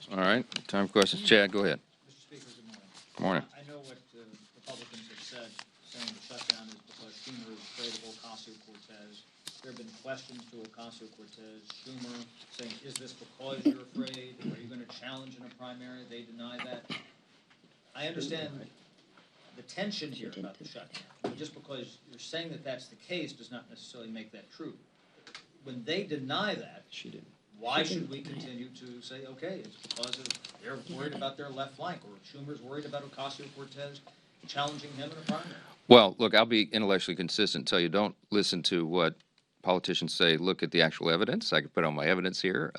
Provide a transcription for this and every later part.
All right, time for questions. Chad, go ahead. Mr. Speaker, good morning. Good morning. I know what Republicans have said, saying the shutdown is because Schumer is afraid of Ocasio-Cortez. There have been questions to Ocasio-Cortez, Schumer, saying, is this because you're afraid? Are you going to challenge in a primary? They deny that. I understand the tension here about the shutdown. But just because you're saying that that's the case does not necessarily make that true. When they deny that, why should we continue to say, okay, it's because they're worried about their left flank, or Schumer's worried about Ocasio-Cortez challenging him in a primary? Well, look, I'll be intellectually consistent and tell you don't listen to what politicians say. Look at the actual evidence. I could put on my evidence here.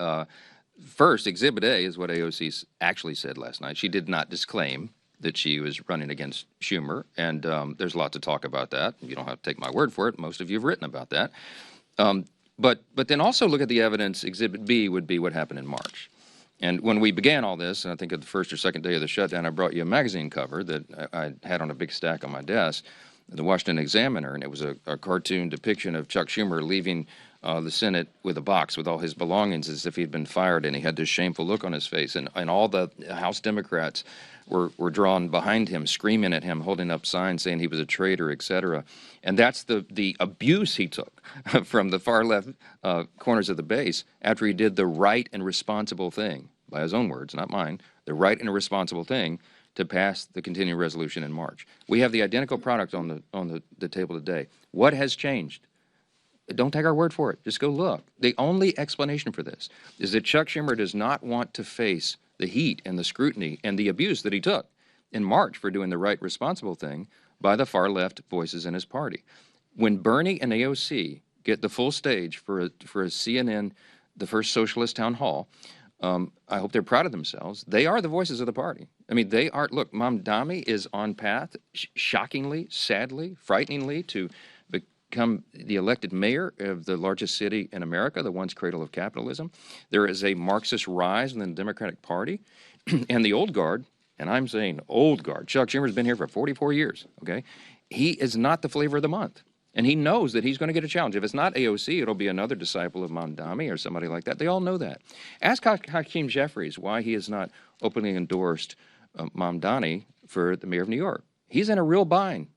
First, Exhibit A is what AOC actually said last night. She did not disclaim that she was running against Schumer, and there's a lot to talk about that. You don't have to take my word for it. Most of you have written about that. But then also look at the evidence. Exhibit B would be what happened in March. And when we began all this, and I think at the first or second day of the shutdown, I brought you a magazine cover that I had on a big stack on my desk, the Washington Examiner, and it was a cartoon depiction of Chuck Schumer leaving the Senate with a box with all his belongings as if he'd been fired, and he had this shameful look on his face. And all the House Democrats were drawn behind him, screaming at him, holding up signs saying he was a traitor, etc. And that's the abuse he took from the far left corners of the base after he did the right and responsible thing, by his own words, not mine, the right and responsible thing to pass the continuing resolution in March. We have the identical product on the table today. What has changed? Don't take our word for it. Just go look. The only explanation for this is that Chuck Schumer does not want to face the heat and the scrutiny and the abuse that he took in March for doing the right, responsible thing by the far left voices in his party. When Bernie and AOC get the full stage for a CNN, the first socialist town hall, I hope they're proud of themselves. They are the voices of the party. I mean, they are. Look, Mamdani is on path, shockingly, sadly, frighteningly, to become the elected mayor of the largest city in America, the once cradle of capitalism. There is a Marxist rise in the Democratic Party. And the old guard, and I'm saying old guard, Chuck Schumer's been here for 44 years, okay? He is not the flavor of the month. And he knows that he's going to get a challenge. If it's not AOC, it'll be another disciple of Mamdani or somebody like that. They all know that. Ask Hakeem Jeffries why he has not openly endorsed Mamdani for the mayor of New York. He's in a real bind.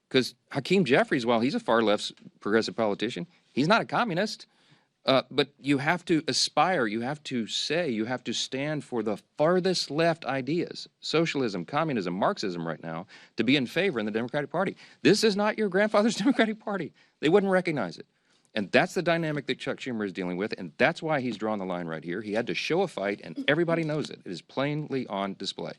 Because Hakeem Jeffries, while he's a far-left progressive politician, he's not a communist. But you have to aspire, you have to say, you have to stand for the farthest left ideas, socialism, communism, Marxism right now, to be in favor in the Democratic Party. This is not your grandfather's Democratic Party. They wouldn't recognize it. And that's the dynamic that Chuck Schumer is dealing with, and that's why he's drawn the line right here. He had to show a fight, and everybody knows it. It is plainly on display.